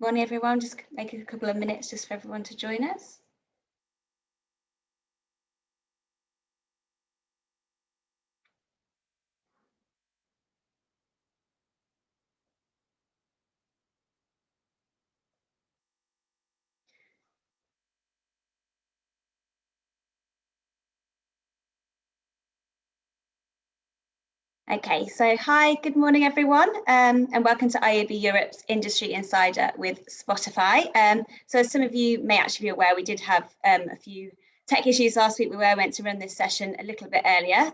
Morning, everyone. Just make a couple of minutes just for everyone to join us. Okay, so hi, good morning, everyone, and welcome to IAB Europe's Industry Insider with Spotify. So as some of you may actually be aware, we did have a few tech issues last week. We were meant to run this session a little bit earlier.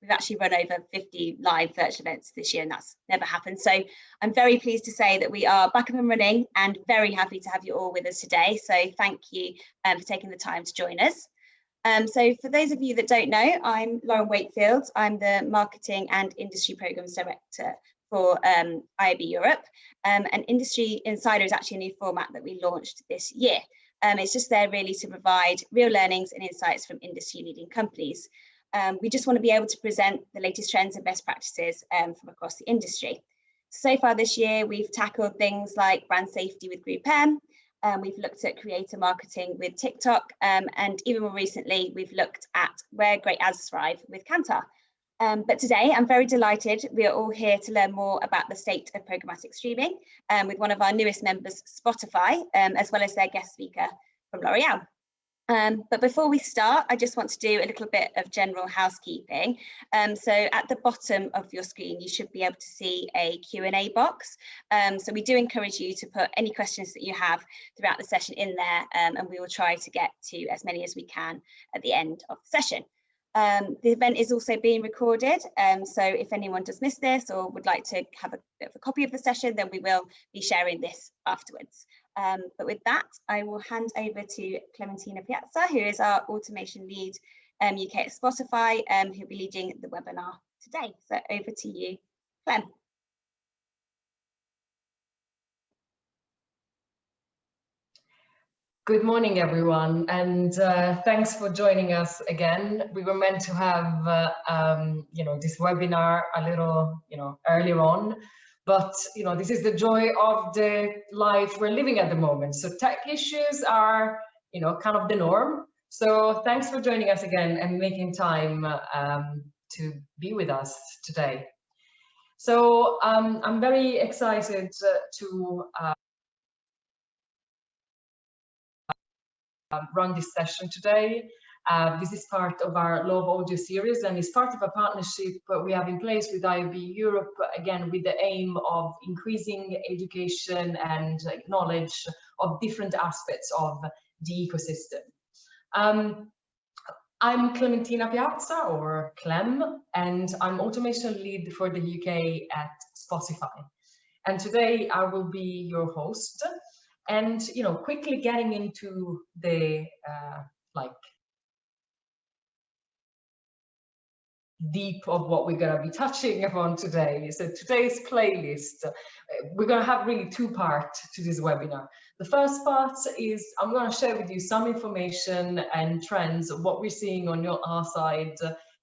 We've actually run over 50 live virtual events this year, and that's never happened. So I'm very pleased to say that we are back up and running and very happy to have you all with us today. So thank you for taking the time to join us. So for those of you that don't know, I'm Lauren Wakefield. I'm the Marketing and Industry Programs Director for IAB Europe. And Industry Insider is actually a new format that we launched this year. It's just there really to provide real learnings and insights from industry leading companies. We just want to be able to present the latest trends and best practices from across the industry. So far this year, we've tackled things like brand safety with GroupM. We've looked at creator marketing with TikTok, and even more recently, we've looked at where great ads thrive with Kantar. But today, I'm very delighted we are all here to learn more about the state of programmatic streaming with one of our newest members, Spotify, as well as their guest speaker from L'Oreal. But before we start, I just want to do a little bit of general housekeeping. So at the bottom of your screen, you should be able to see a Q&A box. So we do encourage you to put any questions that you have throughout the session in there, and we will try to get to as many as we can at the end of the session. The event is also being recorded, so if anyone does miss this or would like to have a bit of a copy of the session, then we will be sharing this afterwards. But with that, I will hand over to Clementina Piazza, who is our automation lead UK at Spotify, who'll be leading the webinar today. So over to you, Clem. Good morning, everyone, and thanks for joining us again. We were meant to have, this webinar a little, earlier on, but this is the joy of the life we're living at the moment. So tech issues are, kind of the norm. So thanks for joining us again and making time to be with us today. So I'm very excited to run this session today. This is part of our loveAudio series and is part of a partnership we have in place with IAB Europe, again, with the aim of increasing education and knowledge of different aspects of the ecosystem. I'm Clementina Piazza, or Clem, and I'm automation lead for the UK at Spotify. And today I will be your host. And quickly getting into the deep of what we're going to be touching upon today. So today's playlist, we're going to have really two parts to this webinar. The first part is I'm going to share with you some information and trends of what we're seeing on our side,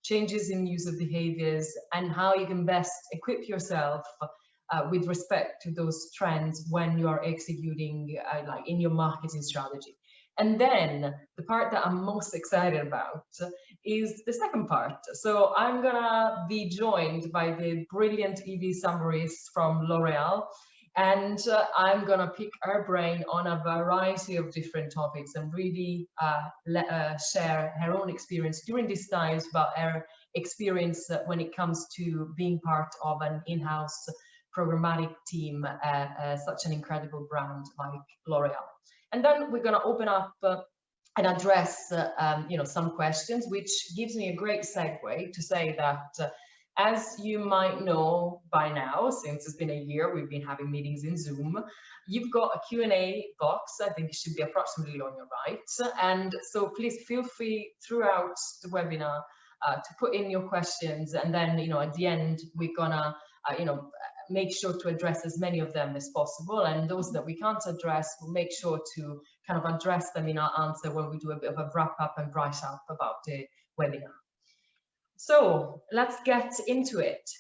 changes in user behaviors, and how you can best equip yourself with respect to those trends when you are executing in your marketing strategy. And then the part that I'm most excited about is the second part. So I'm gonna be joined by the brilliant Evangelia Samouris from L'Oreal, and I'm gonna pick her brain on a variety of different topics and really share her own experience during these times, about her experience when it comes to being part of an in-house programmatic team at such an incredible brand like L'Oreal. And then we're going to open up and address some questions, which gives me a great segue to say that as you might know by now, since it's been a year, we've been having meetings in Zoom, you've got a Q&A box. I think it should be approximately on your right. And so please feel free throughout the webinar to put in your questions. And then, at the end, we're gonna, make sure to address as many of them as possible, and those that we can't address, we'll make sure to kind of address them in our answer when we do a bit of a wrap up and bright up about the webinar. So let's get into it.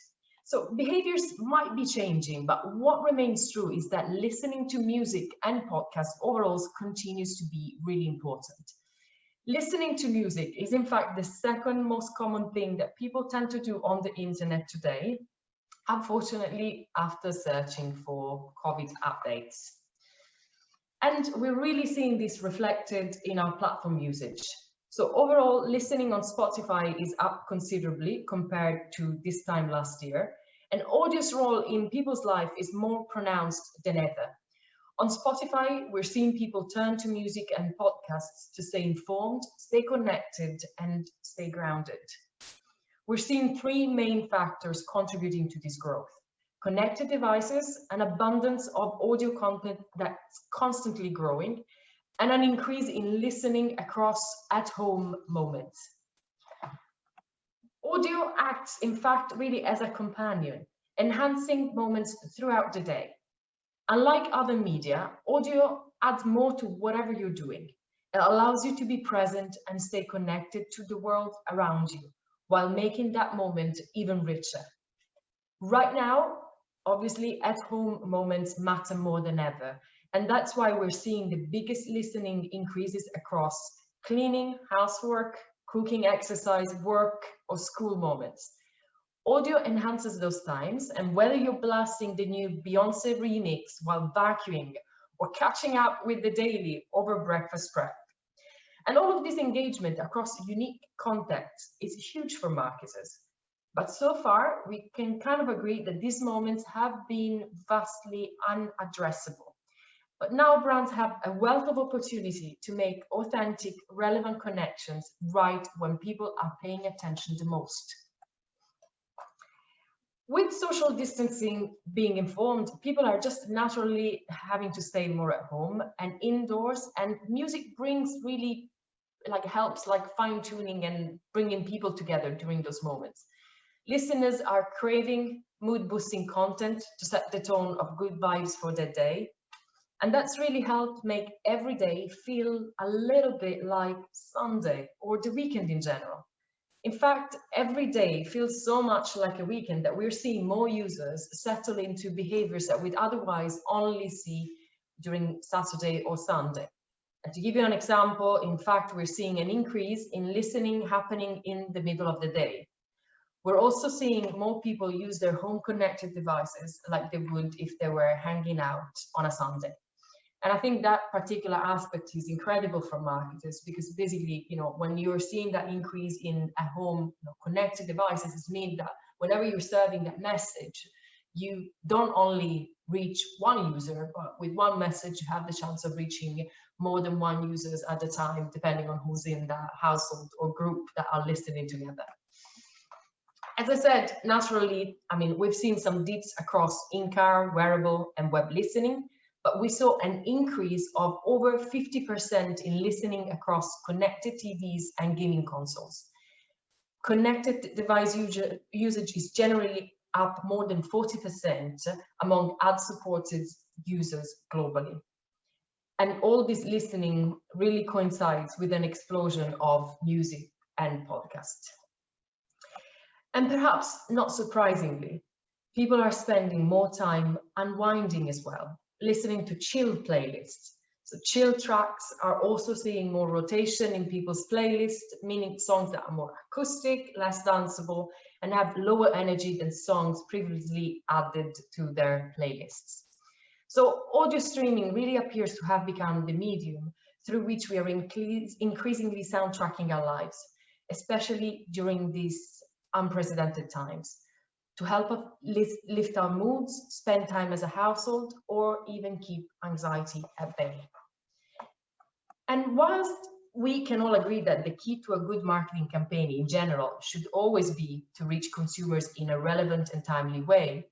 So behaviors might be changing, but what remains true is that listening to music and podcasts overall continues to be really important. Listening to music is in fact the second most common thing that people tend to do on the internet today, unfortunately, after searching for COVID updates. And we're really seeing this reflected in our platform usage. So overall, listening on Spotify is up considerably compared to this time last year. And audio's role in people's life is more pronounced than ever. On Spotify, we're seeing people turn to music and podcasts to stay informed, stay connected, and stay grounded. We're seeing three main factors contributing to this growth: connected devices, an abundance of audio content that's constantly growing, and an increase in listening across at-home moments. Audio acts, in fact, really as a companion, enhancing moments throughout the day. Unlike other media, audio adds more to whatever you're doing. It allows you to be present and stay connected to the world around you, while making that moment even richer. Right now, obviously, at-home moments matter more than ever, and that's why we're seeing the biggest listening increases across cleaning, housework, cooking, exercise, work, or school moments. Audio enhances those times, and whether you're blasting the new Beyoncé remix while vacuuming or catching up with the daily over breakfast prep. And all of this engagement across unique contexts is huge for marketers. But so far, we can kind of agree that these moments have been vastly unaddressable. But now brands have a wealth of opportunity to make authentic, relevant connections right when people are paying attention the most. With social distancing being informed, people are just naturally having to stay more at home and indoors, and music brings really helps fine-tuning and bringing people together during those moments. Listeners are craving mood-boosting content to set the tone of good vibes for their day. And that's really helped make every day feel a little bit like Sunday or the weekend in general. In fact, every day feels so much like a weekend that we're seeing more users settle into behaviors that we'd otherwise only see during Saturday or Sunday. And to give you an example, in fact, we're seeing an increase in listening happening in the middle of the day. We're also seeing more people use their home connected devices like they would if they were hanging out on a Sunday. And I think that particular aspect is incredible for marketers, because basically, when you're seeing that increase in at home connected devices, it means that whenever you're serving that message, you don't only reach one user, but with one message, you have the chance of reaching more than one users at a time, depending on who's in the household or group that are listening together. As I said, naturally, we've seen some dips across in-car, wearable, and web listening, but we saw an increase of over 50% in listening across connected TVs and gaming consoles. Connected device usage is generally up more than 40% among ad-supported users globally. And all this listening really coincides with an explosion of music and podcasts. And perhaps not surprisingly, people are spending more time unwinding as well, listening to chill playlists. So chill tracks are also seeing more rotation in people's playlists, meaning songs that are more acoustic, less danceable, and have lower energy than songs previously added to their playlists. So audio streaming really appears to have become the medium through which we are increasingly soundtracking our lives, especially during these unprecedented times, to help us lift our moods, spend time as a household, or even keep anxiety at bay. And whilst we can all agree that the key to a good marketing campaign in general should always be to reach consumers in a relevant and timely way,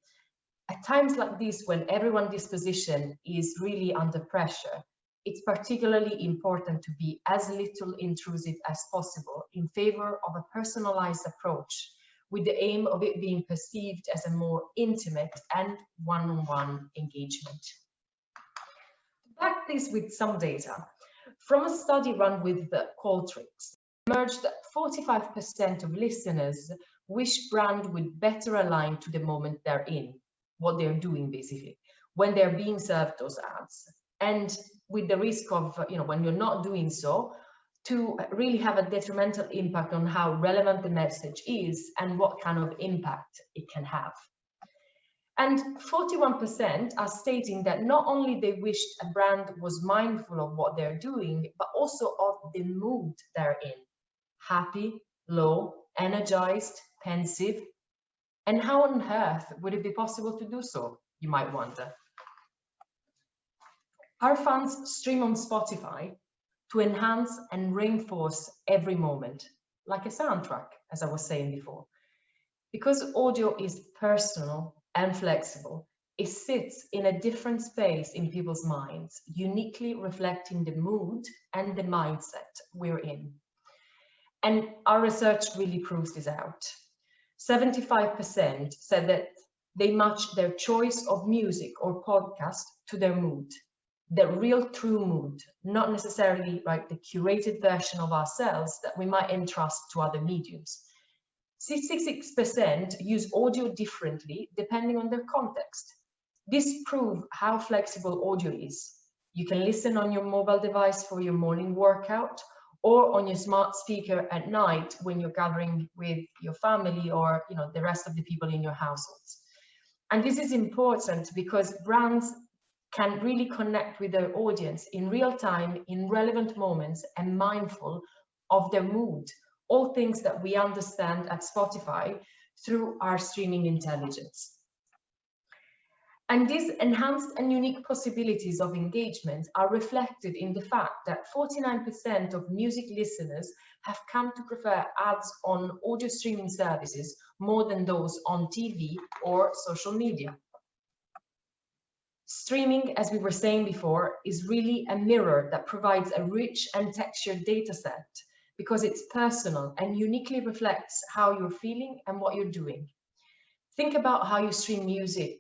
at times like this, when everyone's disposition is really under pressure, it's particularly important to be as little intrusive as possible in favor of a personalized approach, with the aim of it being perceived as a more intimate and one-on-one engagement. To back this with some data, from a study run with Qualtrics, emerged that 45% of listeners which brand would better align to the moment they're in, what they're doing basically, when they're being served those ads. And with the risk of, when you're not doing so, to really have a detrimental impact on how relevant the message is and what kind of impact it can have. And 41% are stating that not only they wished a brand was mindful of what they're doing, but also of the mood they're in. Happy, low, energized, pensive. And how on earth would it be possible to do so, you might wonder. Our fans stream on Spotify to enhance and reinforce every moment, like a soundtrack, as I was saying before. Because audio is personal and flexible, it sits in a different space in people's minds, uniquely reflecting the mood and the mindset we're in. And our research really proves this out. 75% said that they match their choice of music or podcast to their mood, the real true mood, not necessarily the curated version of ourselves that we might entrust to other mediums. 66% use audio differently depending on their context. This proves how flexible audio is. You can listen on your mobile device for your morning workout, or on your smart speaker at night when you're gathering with your family or the rest of the people in your households. And this is important because brands can really connect with their audience in real time, in relevant moments, and mindful of their mood, all things that we understand at Spotify through our streaming intelligence. And these enhanced and unique possibilities of engagement are reflected in the fact that 49% of music listeners have come to prefer ads on audio streaming services more than those on TV or social media. Streaming, as we were saying before, is really a mirror that provides a rich and textured data set because it's personal and uniquely reflects how you're feeling and what you're doing. Think about how you stream music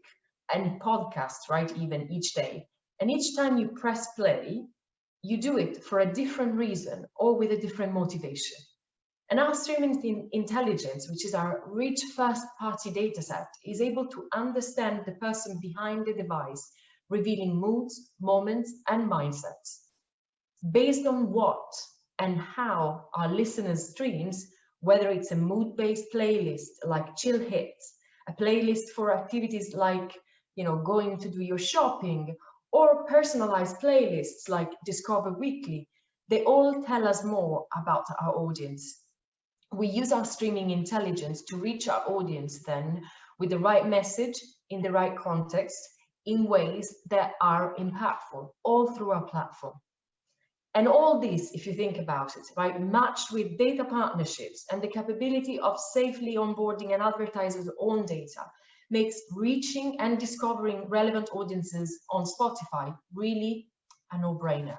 and podcasts, even each day. And each time you press play, you do it for a different reason or with a different motivation. And our streaming intelligence, which is our rich first-party data set, is able to understand the person behind the device, revealing moods, moments, and mindsets. Based on what and how our listeners streams, whether it's a mood-based playlist like chill hits, a playlist for activities like going to do your shopping, or personalized playlists like Discover Weekly, they all tell us more about our audience. We use our streaming intelligence to reach our audience then with the right message in the right context in ways that are impactful all through our platform. And all this, if you think about it, matched with data partnerships and the capability of safely onboarding an advertiser's own data, makes reaching and discovering relevant audiences on Spotify really a no-brainer.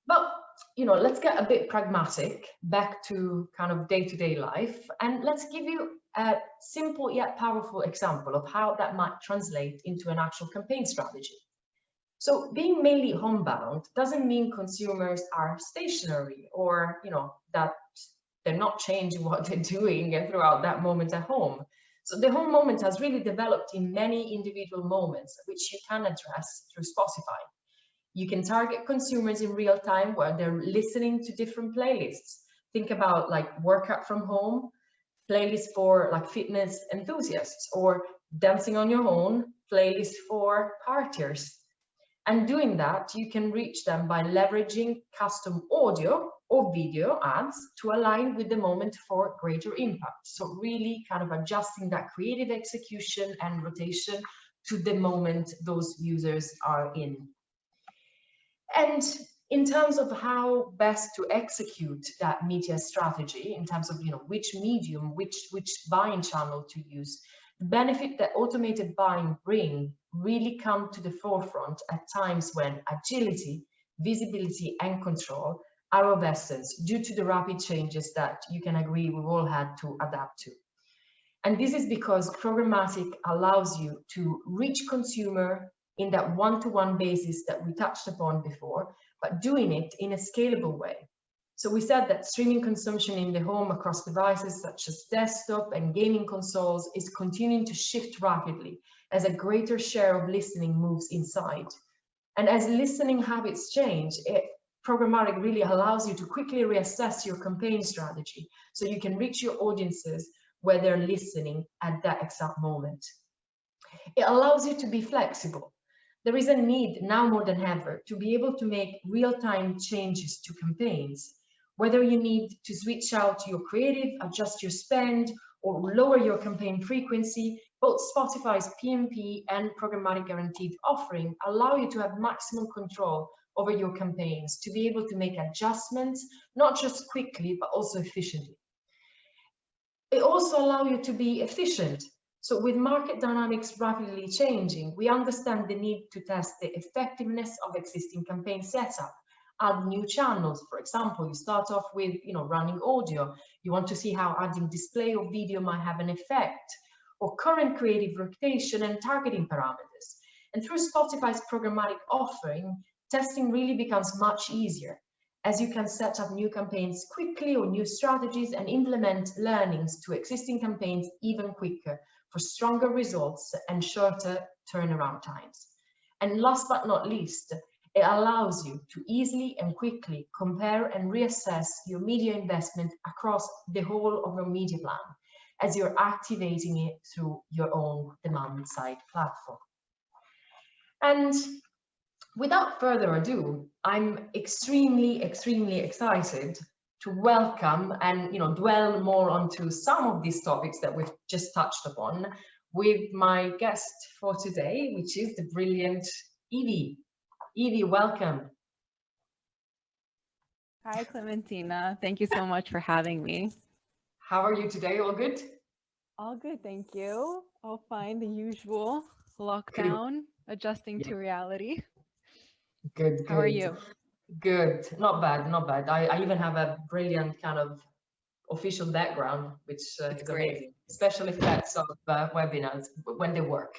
But, let's get a bit pragmatic, back to kind of day-to-day life, and let's give you a simple yet powerful example of how that might translate into an actual campaign strategy. So being mainly homebound doesn't mean consumers are stationary or, that they're not changing what they're doing throughout that moment at home. So the home moment has really developed in many individual moments, which you can address through Spotify. You can target consumers in real time where they're listening to different playlists. Think about workout from home, playlists for fitness enthusiasts, or dancing on your own, playlist for partiers. And doing that, you can reach them by leveraging custom audio or video ads to align with the moment for greater impact. So really kind of adjusting that creative execution and rotation to the moment those users are in. And in terms of how best to execute that media strategy, in terms of which medium, which buying channel to use, the benefit that automated buying bring really come to the forefront at times when agility, visibility, and control are of essence due to the rapid changes that you can agree we've all had to adapt to. And this is because programmatic allows you to reach consumer in that one-to-one basis that we touched upon before, but doing it in a scalable way. So we said that streaming consumption in the home across devices such as desktop and gaming consoles is continuing to shift rapidly as a greater share of listening moves inside. And as listening habits change, programmatic really allows you to quickly reassess your campaign strategy so you can reach your audiences where they're listening at that exact moment. It allows you to be flexible. There is a need now more than ever to be able to make real-time changes to campaigns, whether you need to switch out your creative, adjust your spend, or lower your campaign frequency. Both Spotify's PMP and Programmatic Guaranteed offering allow you to have maximum control over your campaigns, to be able to make adjustments, not just quickly, but also efficiently. It also allows you to be efficient. So with market dynamics rapidly changing, we understand the need to test the effectiveness of existing campaign setup, add new channels. For example, you start off with running audio. You want to see how adding display or video might have an effect, or current creative rotation and targeting parameters. And through Spotify's programmatic offering, testing really becomes much easier, as you can set up new campaigns quickly or new strategies and implement learnings to existing campaigns even quicker for stronger results and shorter turnaround times. And last but not least, it allows you to easily and quickly compare and reassess your media investment across the whole of your media plan as you're activating it through your own demand-side platform. And without further ado, I'm extremely excited to welcome and dwell more onto some of these topics that we've just touched upon with my guest for today, which is the brilliant Evie. Evie, welcome. Hi, Clementina. Thank you so much for having me. How are you today? All good? All good, thank you. All fine, the usual lockdown, adjusting to reality. Good. How are you? Good. Not bad, not bad. I even have a brilliant kind of official background, which is amazing, especially for that sort of webinars when they work.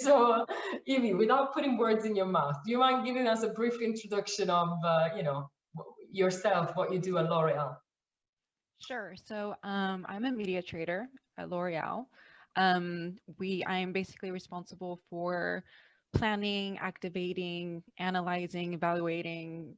So, Evie, without putting words in your mouth, do you mind giving us a brief introduction of, yourself, what you do at L'Oreal? Sure. So I'm a media trader at L'Oreal. I am basically responsible for planning, activating, analyzing, evaluating,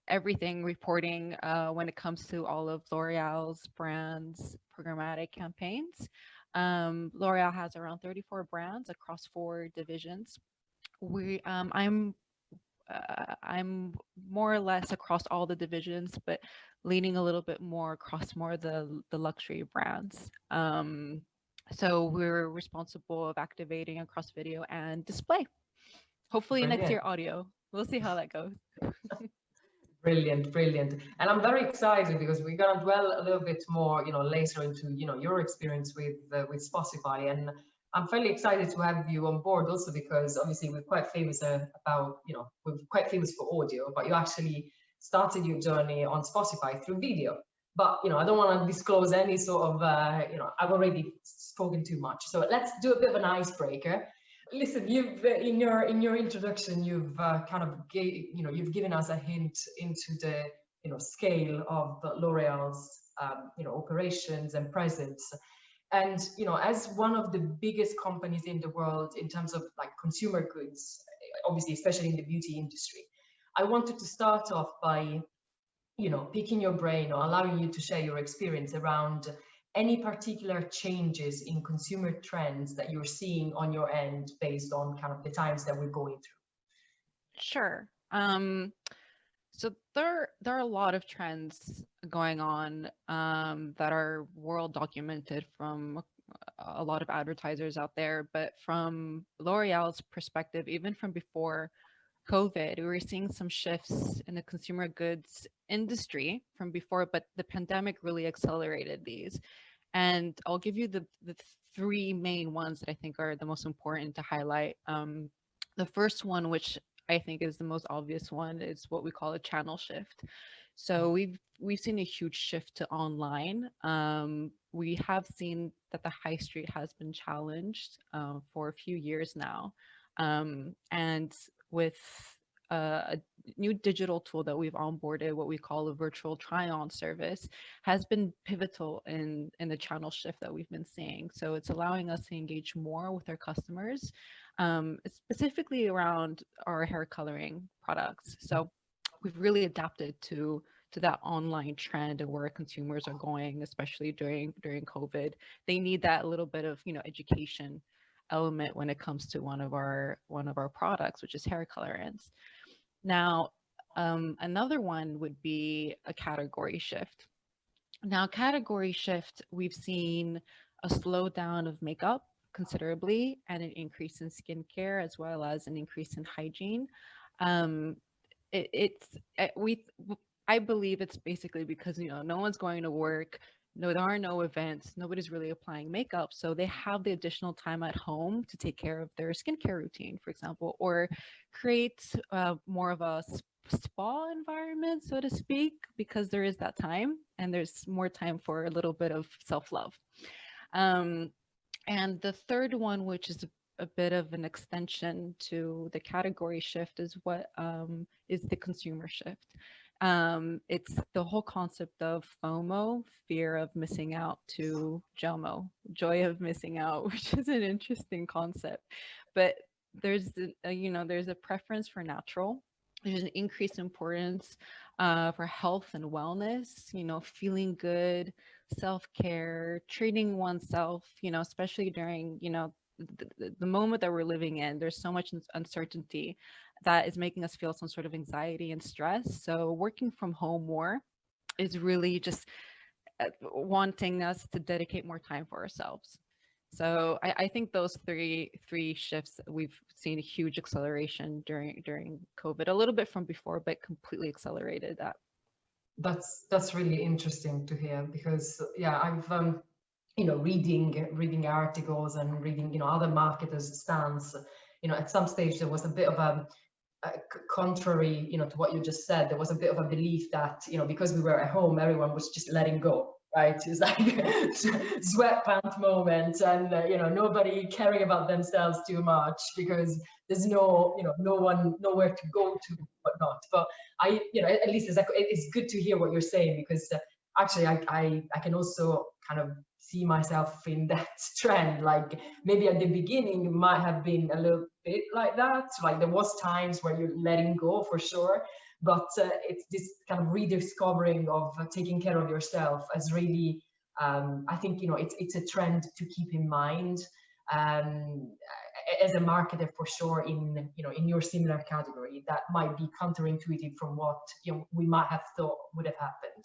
everything reporting when it comes to all of L'Oreal's brands, programmatic campaigns. L'Oreal has around 34 brands across 4 divisions. I'm more or less across all the divisions, but leaning a little bit more across more the luxury brands. So we're responsible of activating across video and display. Hopefully next year audio. We'll see how that goes. Brilliant. And I'm very excited because we're gonna dwell a little bit more, later into, your experience with Spotify. And I'm fairly excited to have you on board also because obviously we're quite famous we're quite famous for audio, but you actually started your journey on Spotify through video. But, I don't want to disclose any sort of, I've already spoken too much. So let's do a bit of an icebreaker. Listen, you've in your introduction, you've you've given us a hint into the scale of L'Oreal's operations and presence, and as one of the biggest companies in the world in terms of like consumer goods, obviously especially in the beauty industry, I wanted to start off by picking your brain or allowing you to share your experience around any particular changes in consumer trends that you're seeing on your end based on kind of the times that we're going through. Sure. So there are a lot of trends going on that are well documented from a lot of advertisers out there. But from L'Oreal's perspective, even from before COVID, we were seeing some shifts in the consumer goods industry from before, but the pandemic really accelerated these. And I'll give you the 3 main ones that I think are the most important to highlight. The first one, which I think is the most obvious one, is what we call a channel shift. So we've seen a huge shift to online. We have seen that the high street has been challenged for a few years now, and with new digital tool that we've onboarded, what we call a virtual try-on service, has been pivotal in the channel shift that we've been seeing. So it's allowing us to engage more with our customers, specifically around our hair coloring products. So we've really adapted to that online trend and where consumers are going, especially during COVID. They need that little bit of, education element when it comes to one of our products, which is hair colorants. Now, another one would be a category shift. Now, category shift, we've seen a slowdown of makeup considerably and an increase in skincare as well as an increase in hygiene. Um, I believe it's basically because no one's going to work. No, there are no events. Nobody's really applying makeup, so they have the additional time at home to take care of their skincare routine, for example, or create more of a spa environment, so to speak, because there is that time and there's more time for a little bit of self-love. And the third one, which is a bit of an extension to the category shift, is what is the consumer shift. It's the whole concept of FOMO, fear of missing out, to JOMO, joy of missing out, which is an interesting concept. But there's there's a preference for natural. There's an increased importance for health and wellness, feeling good, self-care, treating oneself, especially during, the moment that we're living in. There's so much uncertainty that is making us feel some sort of anxiety and stress. So working from home more is really just wanting us to dedicate more time for ourselves. So I think those three shifts, we've seen a huge acceleration during COVID, a little bit from before, but completely accelerated that. That's really interesting to hear, because I've reading articles and reading other marketers' stance. At some stage there was a bit of a contrary to what you just said. There was a bit of a belief that because we were at home, everyone was just letting go, right? It's like sweatpants moment, and nobody caring about themselves too much because there's nowhere to go to, whatnot. But at least it's good to hear what you're saying, because actually I can also kind of see myself in that trend. Like maybe at the beginning it might have been a little bit like that, like there was times where you're letting go for sure, but it's this kind of rediscovering of taking care of yourself as really I think it's a trend to keep in mind as a marketer, for sure, in your similar category. That might be counterintuitive from what we might have thought would have happened.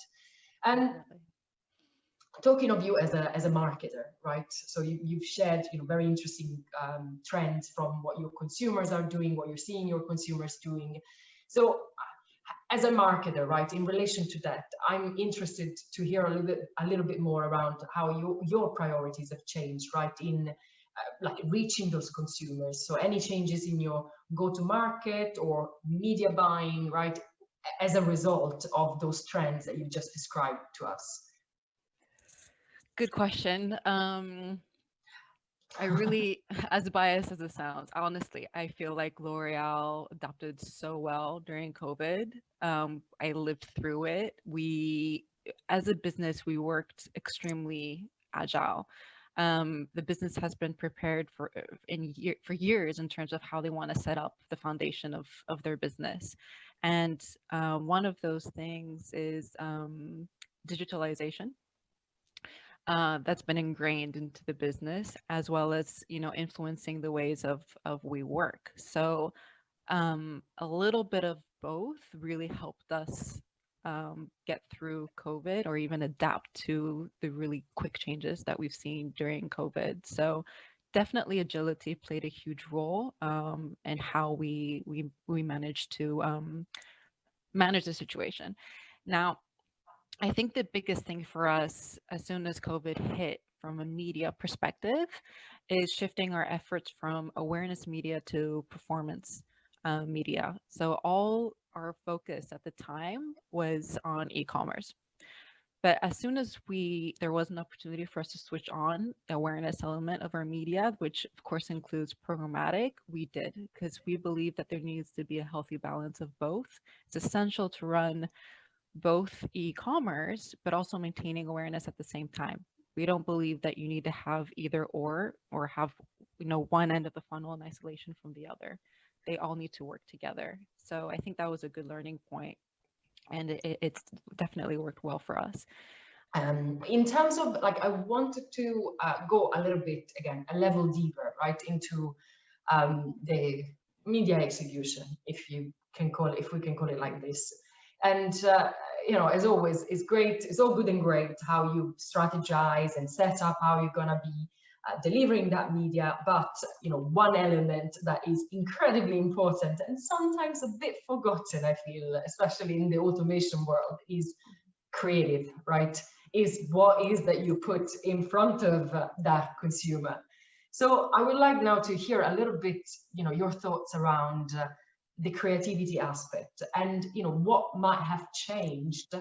And talking of you as a marketer, right? So you've shared very interesting trends from what your consumers are doing, what you're seeing your consumers doing. So as a marketer, right, in relation to that, I'm interested to hear a little bit more around how your priorities have changed, right, in like reaching those consumers. So any changes in your go-to-market or media buying, right, as a result of those trends that you just described to us. Good question. I really, as biased as it sounds, honestly, I feel like L'Oreal adapted so well during COVID. I lived through it. As a business, we worked extremely agile. The business has been prepared for years in terms of how they want to set up the foundation of their business. And one of those things is digitalization. That's been ingrained into the business, as well as influencing the ways of we work. So a little bit of both really helped us get through COVID, or even adapt to the really quick changes that we've seen during COVID. So definitely agility played a huge role in how we managed to manage the situation. Now, I think the biggest thing for us as soon as COVID hit from a media perspective is shifting our efforts from awareness media to performance media. So all our focus at the time was on e-commerce. But as soon as there was an opportunity for us to switch on the awareness element of our media, which of course includes programmatic, we did, because we believe that there needs to be a healthy balance of both. It's essential to run both e-commerce, but also maintaining awareness at the same time. We don't believe that you need to have either or have, one end of the funnel in isolation from the other. They all need to work together. So I think that was a good learning point, and it's definitely worked well for us. In terms of, like, I wanted to go a little bit, again, a level deeper, right, into the media execution, if we can call it like this. And as always, it's great, it's all good and great how you strategize and set up how you're gonna be delivering that media, but one element that is incredibly important and sometimes a bit forgotten, I feel, especially in the automation world, is creative, right? Is what is that you put in front of that consumer. So I would like now to hear a little bit, your thoughts around the creativity aspect, and what might have changed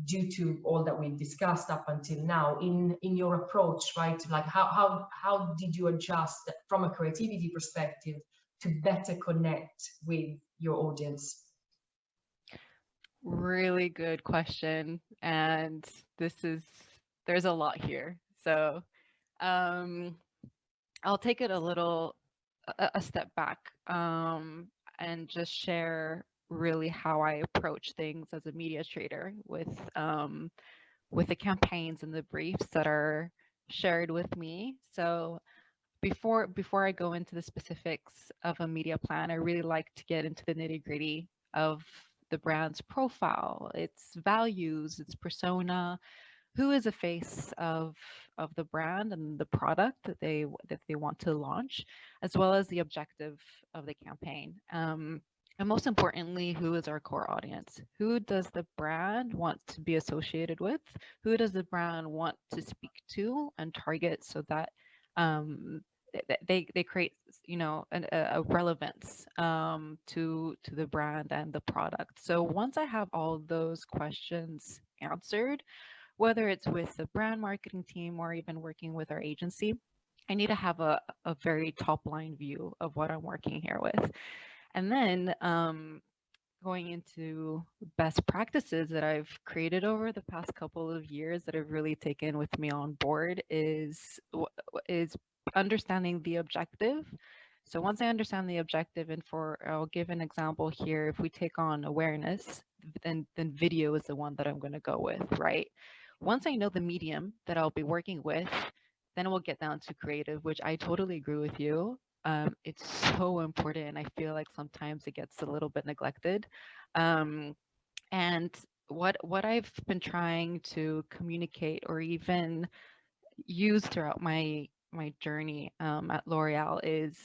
due to all that we've discussed up until now in your approach, right? Like how did you adjust from a creativity perspective to better connect with your audience? Really good question, and there's a lot here. So I'll take it a step back, and just share really how I approach things as a media trader with the campaigns and the briefs that are shared with me. So before I go into the specifics of a media plan, I really like to get into the nitty-gritty of the brand's profile, its values, its persona, who is the face of the brand and the product that they want to launch, as well as the objective of the campaign. And most importantly, who is our core audience? Who does the brand want to be associated with? Who does the brand want to speak to and target, so that they create a relevance to the brand and the product. So once I have all those questions answered, whether it's with the brand marketing team or even working with our agency, I need to have a very top line view of what I'm working here with. And then going into best practices that I've created over the past couple of years that have really taken with me on board is understanding the objective. So once I understand the objective, and I'll give an example here. If we take on awareness, then video is the one that I'm going to go with, right? Once I know the medium that I'll be working with, then we'll get down to creative, which I totally agree with you. It's so important, and I feel like sometimes it gets a little bit neglected. And what I've been trying to communicate or even use throughout my journey at L'Oreal is,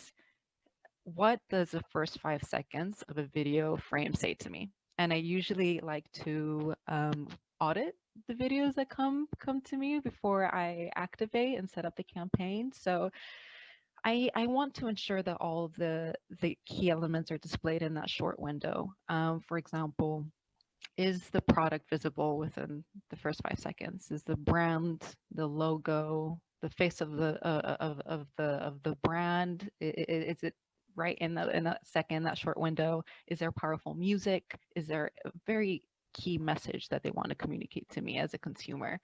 what does the first 5 seconds of a video frame say to me? And I usually like to audit the videos that come to me before I activate and set up the campaign. So I want to ensure that all of the key elements are displayed in that short window. For example, is the product visible within the first 5 seconds? Is the brand, the logo, the face of the brand, is it right in that second, that short window? Is there powerful music? Is there a very key message that they want to communicate to me as a consumer?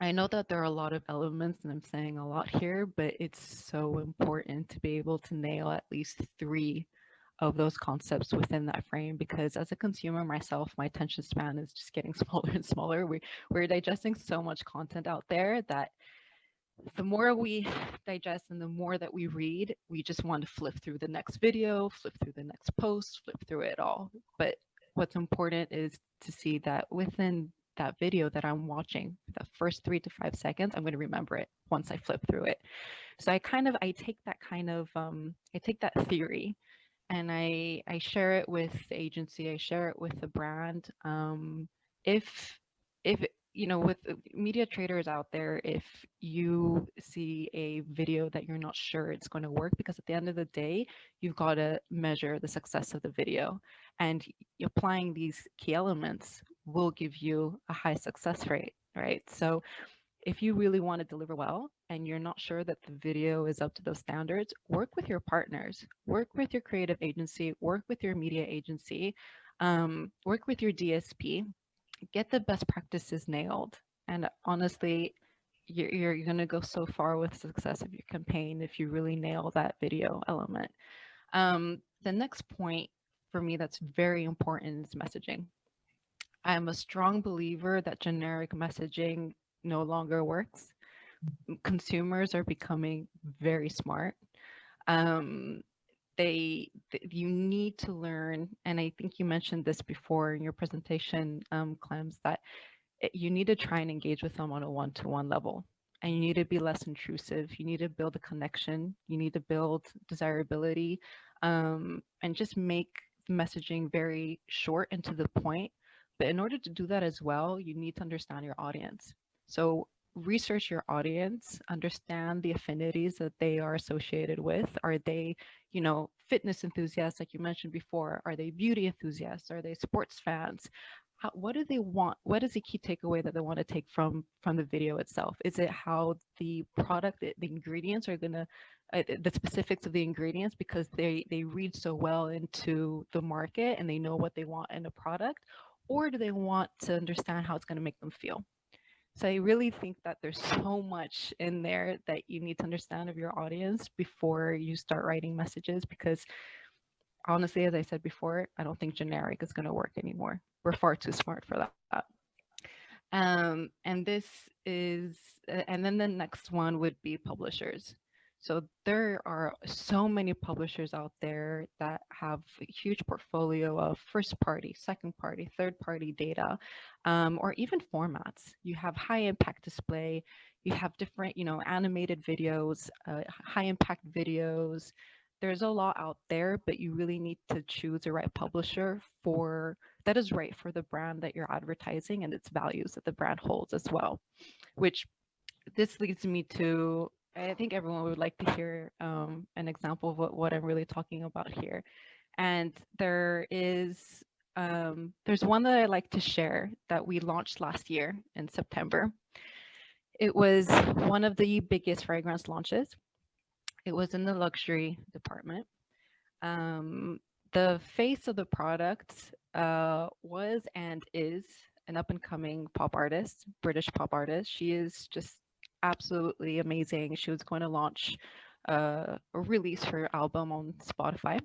I know that there are a lot of elements, and I'm saying a lot here, but it's so important to be able to nail at least 3 of those concepts within that frame, because as a consumer myself, my attention span is just getting smaller and smaller. We're digesting so much content out there that the more we digest and the more that we read, we just want to flip through the next video, flip through the next post, flip through it all. But what's important is to see that within that video that I'm watching, the first 3 to 5 seconds, I'm going to remember it once I flip through it. So I take that theory, and I share it with the agency, I share it with the brand. If with media traders out there, if you see a video that you're not sure it's going to work, because at the end of the day, you've got to measure the success of the video, and applying these key elements will give you a high success rate, right? So if you really want to deliver well and you're not sure that the video is up to those standards, work with your partners, work with your creative agency, work with your media agency, work with your DSP, get the best practices nailed. And honestly, you're going to go so far with success of your campaign if you really nail that video element. The next point for me that's very important is messaging. I'm a strong believer that generic messaging no longer works. Consumers are becoming very smart. Um, you need to learn, and I think you mentioned this before in your presentation, Clems, that you need to try and engage with them on a one-to-one level, and you need to be less intrusive. You need to build a connection. You need to build desirability, and just make messaging very short and to the point. But in order to do that as well, you need to understand your audience. So research your audience, understand the affinities that they are associated with. Are they, fitness enthusiasts, like you mentioned before? Are they beauty enthusiasts? Are they sports fans? What do they want? What is the key takeaway that they want to take from the video itself? Is it how the product, the ingredients are going to, the specifics of the ingredients, because they read so well into the market and they know what they want in a product? Or do they want to understand how it's going to make them feel? So I really think that there's so much in there that you need to understand of your audience before you start writing messages, because honestly, as I said before, I don't think generic is going to work anymore. We're far too smart for that. And this is, and then the next one would be publishers. So there are so many publishers out there that have a huge portfolio of first party, second party, third party data, or even formats. You have high impact display, you have different, animated videos, high impact videos. There's a lot out there, but you really need to choose the right publisher that is right for the brand that you're advertising and its values that the brand holds as well. Which this leads me to, I think everyone would like to hear an example of what I'm really talking about here. And there's one that I like to share that we launched last year in September. It was one of the biggest fragrance launches. It was in the luxury department. The face of the product was and is an up-and-coming pop artist, British pop artist. She is just absolutely amazing. She was going to launch or release her album on Spotify.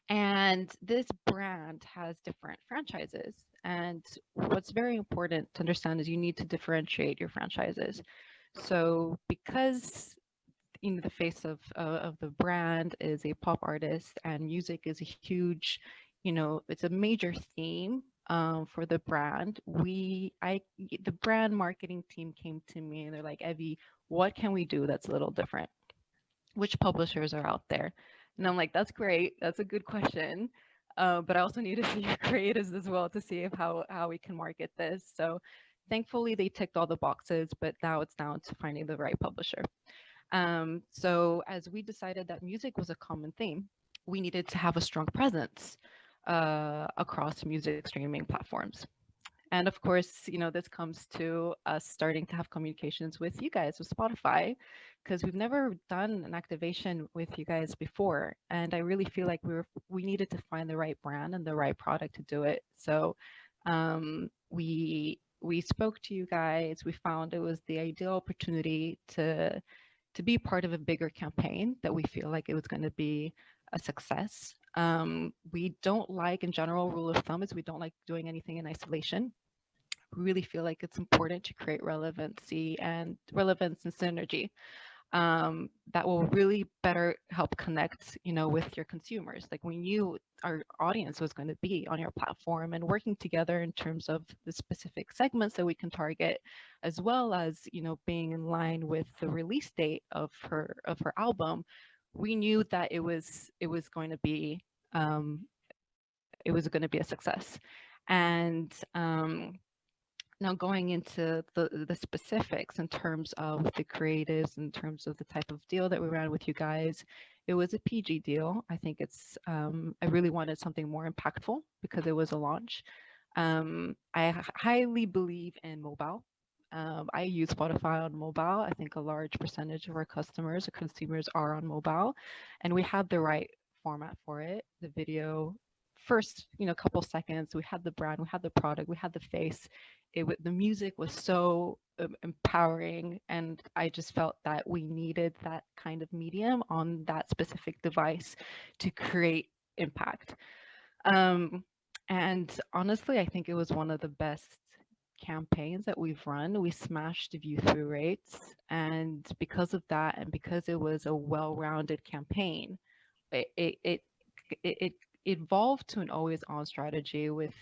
And this brand has different franchises. And what's very important to understand is you need to differentiate your franchises. So because the face of the brand is a pop artist and music is a huge, it's a major theme for the brand. The brand marketing team came to me and they're like, Evie, what can we do that's a little different? Which publishers are out there? And I'm like, that's great. That's a good question. But I also need to see your creatives as well to see how we can market this. So thankfully they ticked all the boxes, but now it's down to finding the right publisher. So as we decided that music was a common theme, we needed to have a strong presence across music streaming platforms. And of course, this comes to us starting to have communications with you guys, with Spotify, because we've never done an activation with you guys before. And I really feel like we needed to find the right brand and the right product to do it. So we spoke to you guys. We found it was the ideal opportunity to be part of a bigger campaign that we feel like it was going to be a success. We don't like, in general, rule of thumb is we don't like doing anything in isolation. We really feel like it's important to create relevance and synergy that will really better help connect, with your consumers. Like we knew our audience was going to be on your platform and working together in terms of the specific segments that we can target, as well as, being in line with the release date of her album. We knew that it was going to be a success. And now going into the specifics in terms of the creatives, in terms of the type of deal that we ran with you guys, it was a PG deal. I think I really wanted something more impactful because it was a launch. I highly believe in mobile. I use Spotify on mobile. I think a large percentage of our customers or consumers are on mobile, and we had the right format for it. The video, first, couple seconds, we had the brand, we had the product, we had the face. The music was so empowering, and I just felt that we needed that kind of medium on that specific device to create impact. And honestly, I think it was one of the best campaigns that we've run. We smashed view through rates, and because of that, and because it was a well-rounded campaign, it evolved to an always-on strategy with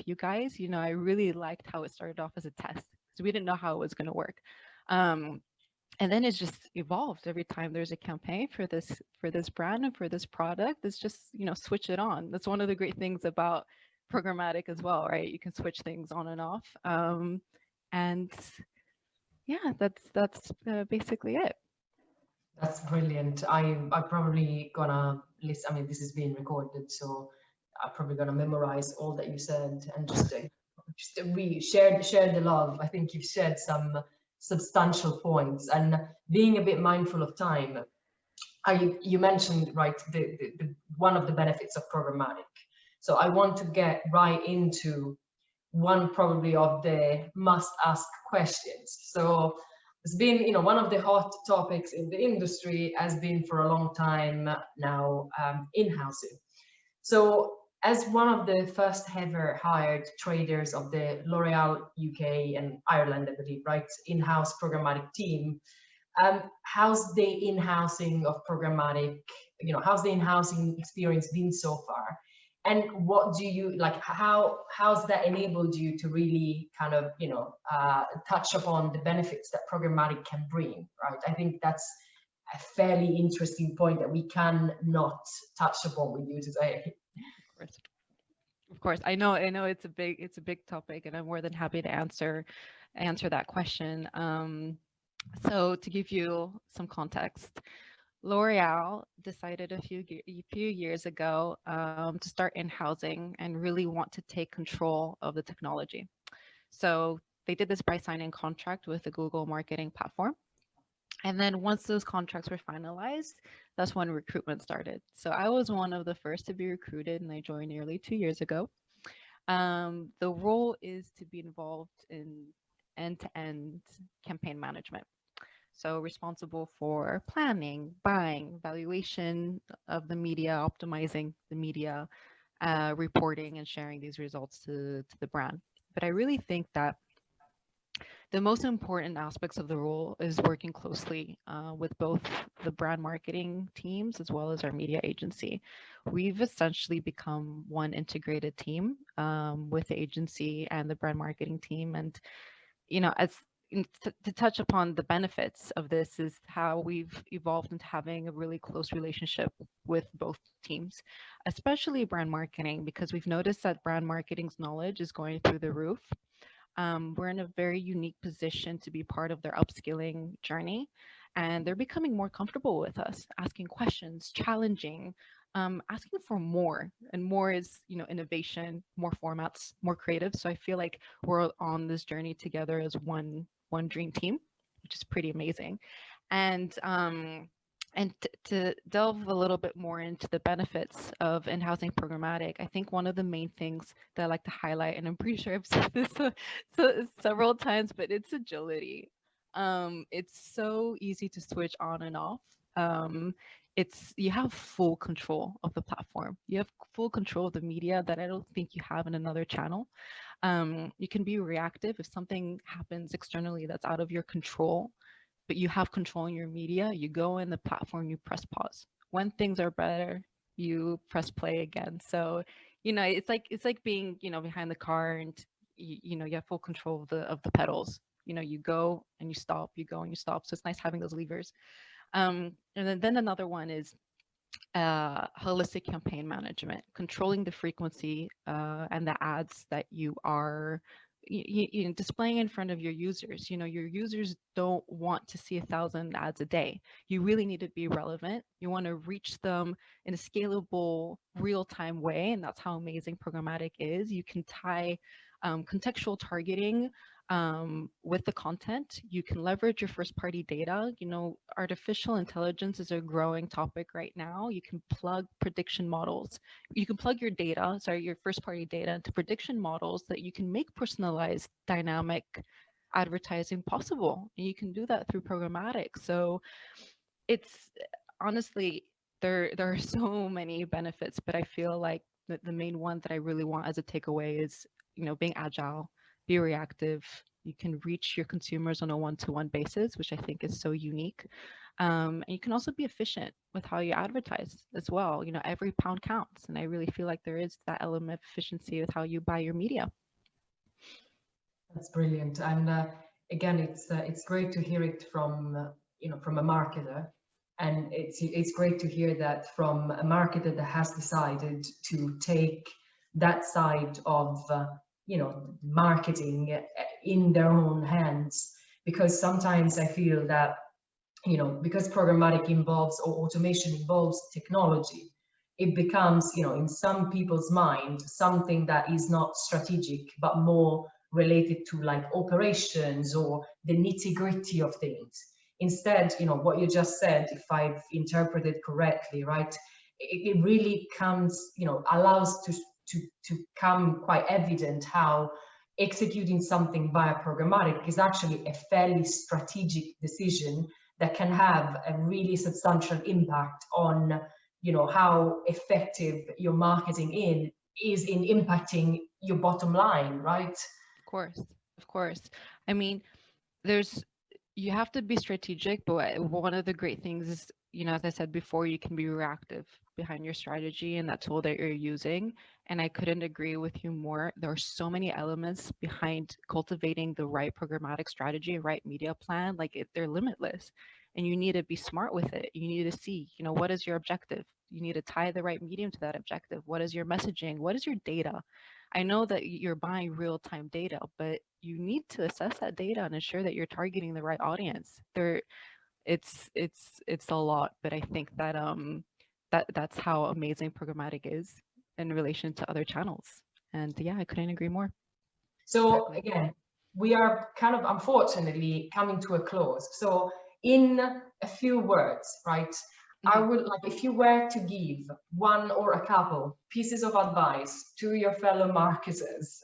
you guys. I really liked how it started off as a test because we didn't know how it was going to work. And then it's just evolved every time there's a campaign for this brand and for this product. It's just switch it on. That's one of the great things about programmatic as well, right? You can switch things on and off. And yeah, that's basically it. That's brilliant. I probably gonna list. I mean, this is being recorded, so I'm probably gonna memorize all that you said and just really share the love. I think you've shared some substantial points, and being a bit mindful of time. You mentioned, right, the one of the benefits of programmatic. So I want to get right into one probably of the must ask questions. So it's been, one of the hot topics in the industry has been for a long time now, in-housing. So as one of the first ever hired traders of the L'Oreal UK and Ireland, I believe, right, in-house programmatic team, how's the in-housing of programmatic, how's the in-housing experience been so far? And what do you like, how's that enabled you to really kind of, touch upon the benefits that programmatic can bring, right? I think that's a fairly interesting point that we can not touch upon with you today. Of course. I know it's a big topic, and I'm more than happy to answer that question. So to give you some context, L'Oreal decided a few years ago to start in-housing and really want to take control of the technology. So they did this by signing contract with the Google marketing platform. And then once those contracts were finalized, that's when recruitment started. So I was one of the first to be recruited, and I joined nearly 2 years ago. The role is to be involved in end-to-end campaign management. So responsible for planning, buying, valuation of the media, optimizing the media, reporting and sharing these results to the brand. But I really think that the most important aspects of the role is working closely with both the brand marketing teams as well as our media agency. We've essentially become one integrated team with the agency and the brand marketing team. And, to touch upon the benefits of this is how we've evolved into having a really close relationship with both teams, especially brand marketing, because we've noticed that brand marketing's knowledge is going through the roof. We're in a very unique position to be part of their upskilling journey, and they're becoming more comfortable with us, asking questions, challenging, asking for more. And more is, innovation, more formats, more creative. So I feel like we're on this journey together as one dream team, which is pretty amazing. And to delve a little bit more into the benefits of in-housing programmatic, I think one of the main things that I like to highlight, and I'm pretty sure I've said this several times, but it's agility. It's so easy to switch on and off. You have full control of the platform. You have full control of the media that I don't think you have in another channel. You can be reactive if something happens externally that's out of your control, but you have control in your media. You go in the platform, you press pause. When things are better, you press play again. So, it's like being, behind the car, and you have full control of the pedals. You go and you stop, you go and you stop. So it's nice having those levers. And then another one is holistic campaign management, controlling the frequency and the ads that you are displaying in front of your users. Your users don't want to see 1,000 ads a day. You really need to be relevant. You want to reach them in a scalable, real-time way, and that's how amazing programmatic is. You can tie contextual targeting with the content. You can leverage your first-party data. Artificial intelligence is a growing topic right now. You can plug prediction models. You can plug your first-party data into prediction models that you can make personalized, dynamic advertising possible. And you can do that through programmatic. So it's honestly, there are so many benefits, but I feel like the main one that I really want as a takeaway is, being agile, be reactive. You can reach your consumers on a one-to-one basis, which I think is so unique. And you can also be efficient with how you advertise as well. Every pound counts. And I really feel like there is that element of efficiency with how you buy your media. That's brilliant. And again, it's great to hear it from from a marketer, and it's great to hear that from a marketer that has decided to take that side of marketing in their own hands, because sometimes I feel that because programmatic involves, or automation involves, technology, it becomes in some people's mind something that is not strategic but more related to like operations or the nitty-gritty of things. Instead, what you just said, if I've interpreted correctly, right, it really comes, allows to come quite evident how executing something via programmatic is actually a fairly strategic decision that can have a really substantial impact on how effective your marketing is in impacting your bottom line, right? Of course. I mean, you have to be strategic, but one of the great things is, as I said before, you can be reactive behind your strategy and that tool that you're using. And I couldn't agree with you more. There are so many elements behind cultivating the right programmatic strategy, right media plan. They're limitless, and you need to be smart with it. You need to see, what is your objective? You need to tie the right medium to that objective. What is your messaging? What is your data? I know that you're buying real-time data, but you need to assess that data and ensure that you're targeting the right audience. It's a lot, but I think that that's how amazing programmatic is in relation to other channels. And yeah, I couldn't agree more. So again, we are kind of unfortunately coming to a close. So in a few words, right? I would like, if you were to give one or a couple pieces of advice to your fellow marketers,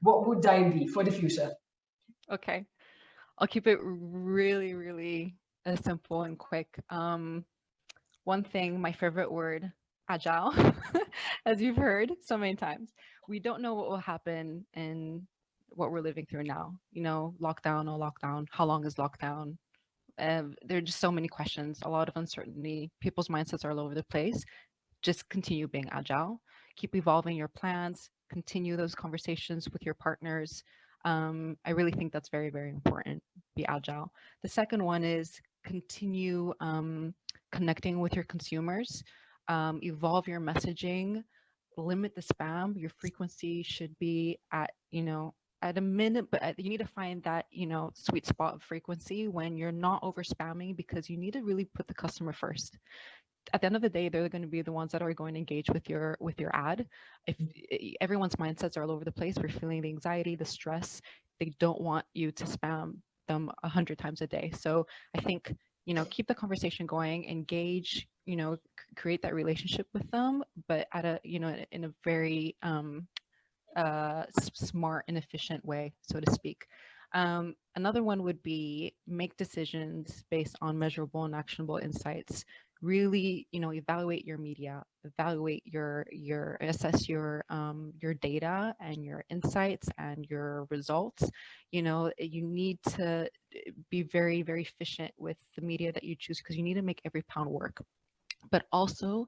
what would they be for the future? Okay, I'll keep it really, really simple and quick. One thing, my favorite word, agile, as you've heard so many times. We don't know what will happen in what we're living through now. Lockdown or lockdown. How long is lockdown? There are just so many questions, a lot of uncertainty. People's mindsets are all over the place. Just continue being agile. Keep evolving your plans. Continue those conversations with your partners. I really think that's very, very important. Be agile. The second one is continue connecting with your consumers. Evolve your messaging. Limit the spam. Your frequency should be at a minute, but you need to find that sweet spot of frequency when you're not over spamming, because you need to really put the customer first. At the end of the day, they're going to be the ones that are going to engage with your ad. If everyone's mindsets are all over the place, we're feeling the anxiety, the stress. They don't want you to spam them 100 times a day. So I think keep the conversation going, engage, create that relationship with them, but at a in a very smart and efficient way, so to speak. Another one would be make decisions based on measurable and actionable insights. Really, evaluate your media, evaluate assess your data and your insights and your results. You need to be very, very efficient with the media that you choose, because you need to make every pound work. But also,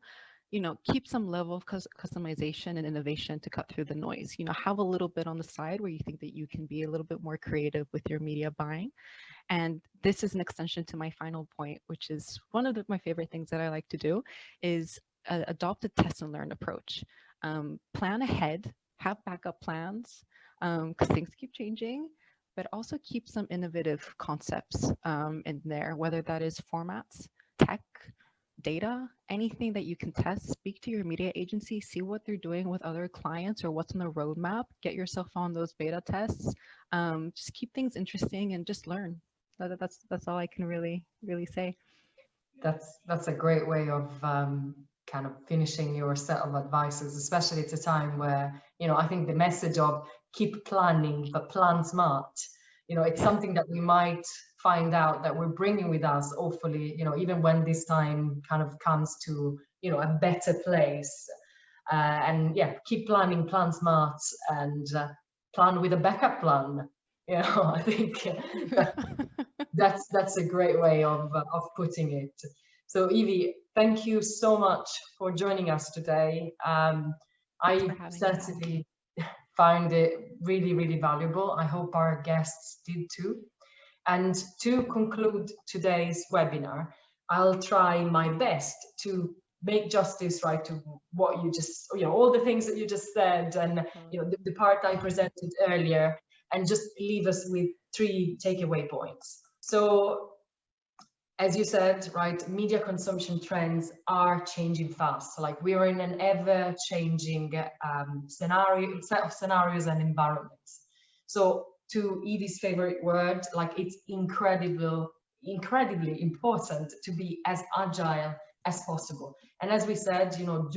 keep some level of customization and innovation to cut through the noise. Have a little bit on the side where you think that you can be a little bit more creative with your media buying. And this is an extension to my final point, which is one of my favorite things that I like to do, is adopt a test and learn approach. Plan ahead, have backup plans, because things keep changing, but also keep some innovative concepts in there, whether that is formats, tech, data, anything that you can test. Speak to your media agency, see what they're doing with other clients or what's on the roadmap. Get yourself on those beta tests. Just keep things interesting and just learn. That's all I can really say. That's a great way of kind of finishing your set of advices, especially at a time where, you know, I think the message of keep planning, but plan smart, you know, it's something that we might find out that we're bringing with us, hopefully, you know, even when this time kind of comes to, you know, a better place. And yeah, keep planning, plan smart, and plan with a backup plan. You know, I think that's a great way of putting it. So Evie, thank you so much for joining us today. I certainly found it really, really valuable. I hope our guests did too. And to conclude today's webinar, I'll try my best to make justice, right, to what you just, you know, all the things that you just said, and, you know, the part I presented earlier, and just leave us with 3 takeaway points. So, as you said, right, media consumption trends are changing fast. So, like, we are in an ever-changing set of scenarios and environments. So, to Evie's favorite word, like, it's incredibly important to be as agile as possible. And as we said, you know,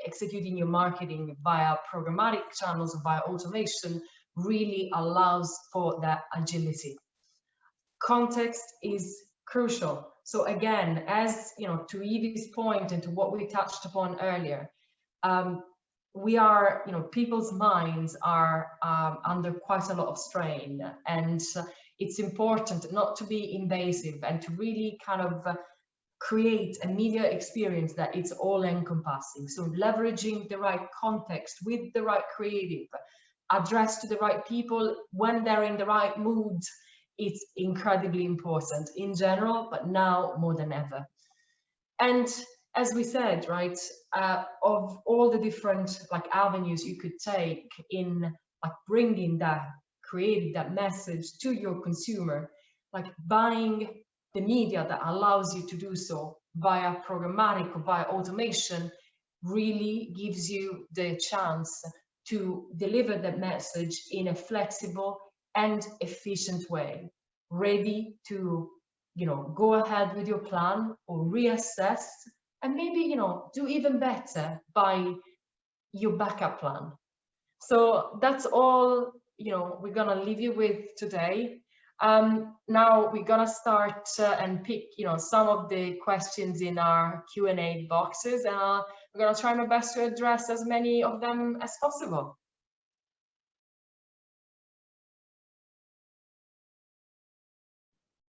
executing your marketing via programmatic channels, via automation, really allows for that agility. Context is crucial. So again, as you know, to Evie's point and to what we touched upon earlier, we are, you know, people's minds are under quite a lot of strain, and it's important not to be invasive and to really kind of create a media experience that it's all encompassing. So leveraging the right context with the right creative, addressed to the right people when they're in the right mood, it's incredibly important in general, but now more than ever. And as we said, right, of all the different like avenues you could take in like bringing that, creating that message to your consumer, like buying the media that allows you to do so via programmatic or via automation really gives you the chance to deliver that message in a flexible and efficient way, ready to, you know, go ahead with your plan or reassess and maybe, you know, do even better by your backup plan. So that's all, you know, we're gonna leave you with today. Now we're gonna start and pick, you know, some of the questions in our Q&A boxes, and we're gonna try my best to address as many of them as possible.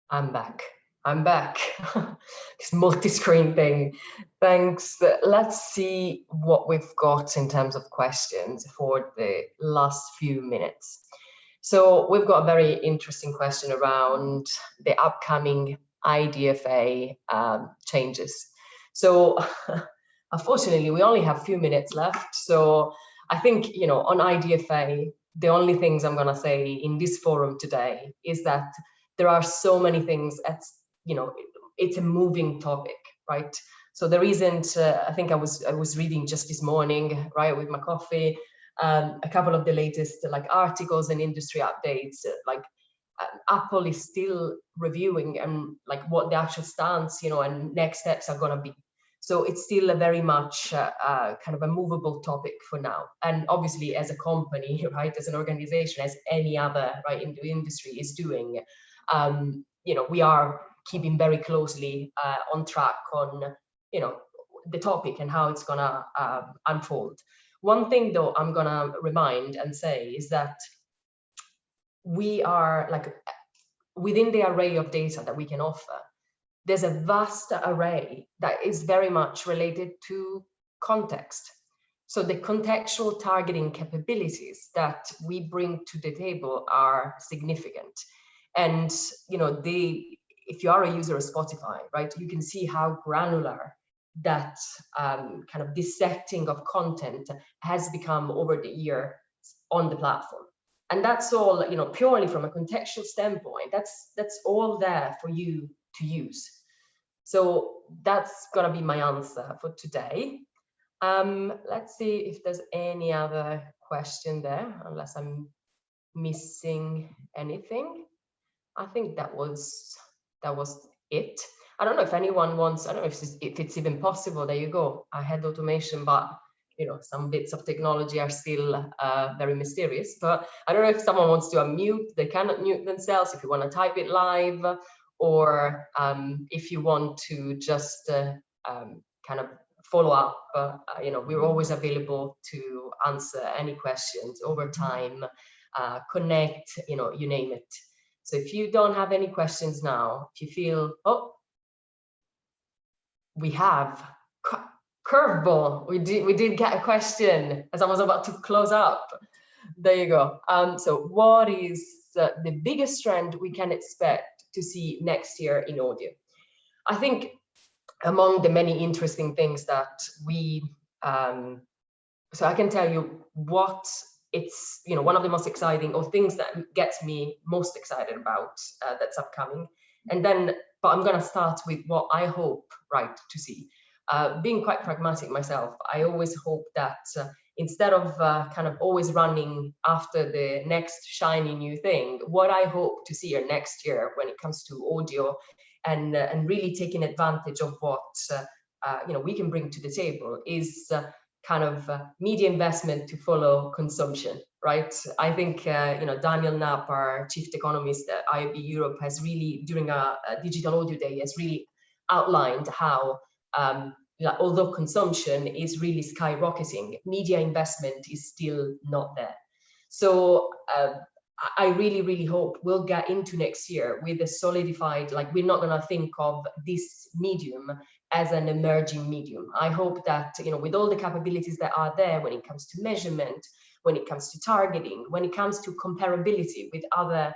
I'm back. This multi-screen thing. Thanks. Let's see what we've got in terms of questions for the last few minutes. So we've got a very interesting question around the upcoming IDFA changes. So unfortunately, we only have a few minutes left. So I think, you know, on IDFA, the only things I'm going to say in this forum today is that there are so many things at, you know, it's a moving topic, right? So there isn't, I think I was reading just this morning, right, with my coffee, a couple of the latest like articles and industry updates, like Apple is still reviewing and like what the actual stance, you know, and next steps are going to be. So it's still a very much kind of a movable topic for now. And obviously as a company, right, as an organization, as any other, right, in the industry is doing, you know, we are keeping very closely on track on, you know, the topic and how it's going to unfold. One thing though I'm going to remind and say is that we are like, within the array of data that we can offer, there's a vast array that is very much related to context. So the contextual targeting capabilities that we bring to the table are significant. And, you know, if you are a user of Spotify, right, you can see how granular that kind of dissecting of content has become over the year on the platform. And that's all, purely from a contextual standpoint, that's all there for you to use. So that's gonna be my answer for today. Let's see if there's any other question there, unless I'm missing anything. I think that was it. I don't know if anyone wants, I don't know if it's even possible. There you go. I had automation, but some bits of technology are still very mysterious. But I don't know if someone wants to unmute. They cannot mute themselves. If you want to type it live, or if you want to just kind of follow up, we're always available to answer any questions over time, connect, you name it. So if you don't have any questions now, if you feel, oh, we have curveball, we did get a question as I was about to close up. There you go. So what is the biggest trend we can expect to see next year in audio? I think among the many interesting things that we, so I can tell you what it's, one of the most exciting, or things that gets me most excited about that's upcoming. And then, but I'm gonna start with what I hope, right, to see. Being quite pragmatic myself, I always hope that instead of kind of always running after the next shiny new thing, what I hope to see here next year when it comes to audio, and really taking advantage of what we can bring to the table, is kind of media investment to follow consumption, right? I think Daniel Knapp, our chief economist at IAB Europe, has really, during a digital audio day, has really outlined how although consumption is really skyrocketing, media investment is still not there. So I really, really hope we'll get into next year with a solidified, like, we're not going to think of this medium as an emerging medium. I hope that, with all the capabilities that are there when it comes to measurement, when it comes to targeting, when it comes to comparability with other,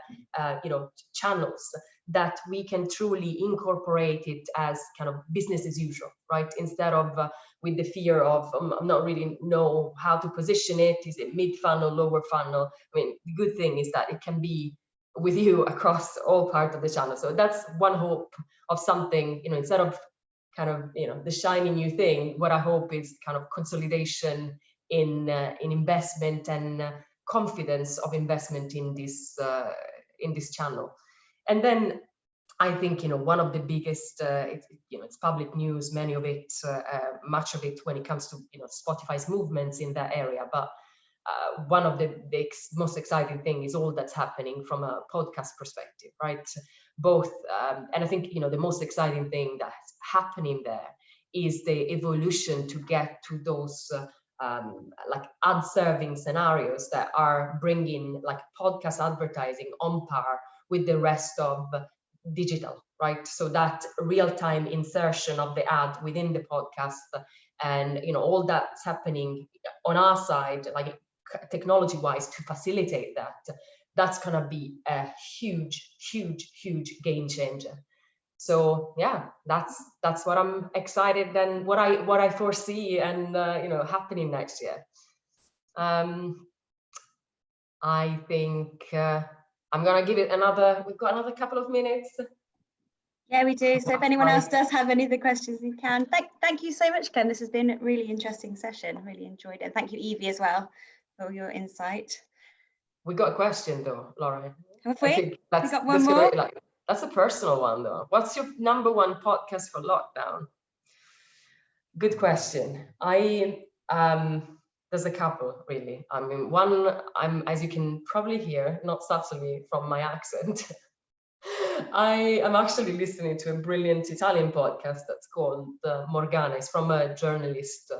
channels, that we can truly incorporate it as kind of business as usual, right? Instead of with the fear of, I'm not really know how to position it. Is it mid funnel, lower funnel? I mean, the good thing is that it can be with you across all parts of the channel. So that's one hope of something, instead of kind of, the shiny new thing, what I hope is kind of consolidation in investment and confidence of investment in this channel. And then I think, one of the biggest, it's public news, many of it, much of it when it comes to, Spotify's movements in that area. But one of the most exciting thing is all that's happening from a podcast perspective, right? Both, and I think, the most exciting thing that's happening there is the evolution to get to those like ad serving scenarios that are bringing like podcast advertising on par with the rest of digital, right? So that real-time insertion of the ad within the podcast, and all that's happening on our side, like technology-wise, to facilitate that, that's gonna be a huge, huge, huge game changer. So yeah, that's what I'm excited, and what I foresee and happening next year. I think I'm gonna give it another. We've got another couple of minutes. Yeah, we do. So if anyone else does have any other questions, you can. Thank you so much, Clem. This has been a really interesting session. Really enjoyed it. Thank you, Evie, as well, for your insight. We got a question though, Laura. Have we? I think we got one more. That's a personal one though. What's your #1 podcast for lockdown? Good question. There's a couple, really. I mean, one, as you can probably hear, not subtly from my accent, I am actually listening to a brilliant Italian podcast that's called Morgana. It's from a journalist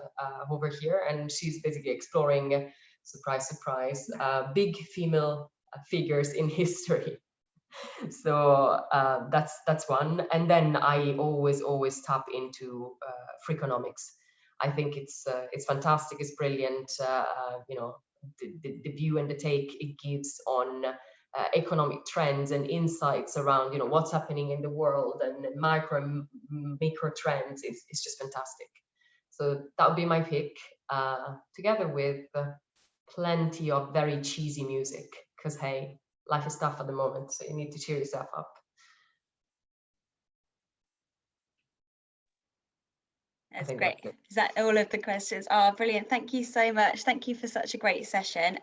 over here, and she's basically exploring, surprise, surprise, big female figures in history. So that's one. And then I always tap into Freakonomics. I think it's fantastic. It's brilliant. The view and the take it gives on economic trends and insights around what's happening in the world, and micro and micro trends. It's just fantastic. So that would be my pick, together with plenty of very cheesy music, because hey, life is tough at the moment, so you need to cheer yourself up. That's great. Is that all of the questions? Oh, brilliant. Thank you so much. Thank you for such a great session.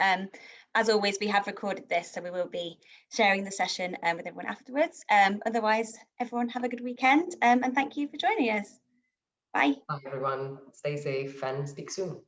As always, we have recorded this, so we will be sharing the session with everyone afterwards. Otherwise, everyone have a good weekend, and thank you for joining us. Bye. Bye, everyone. Stay safe and speak soon.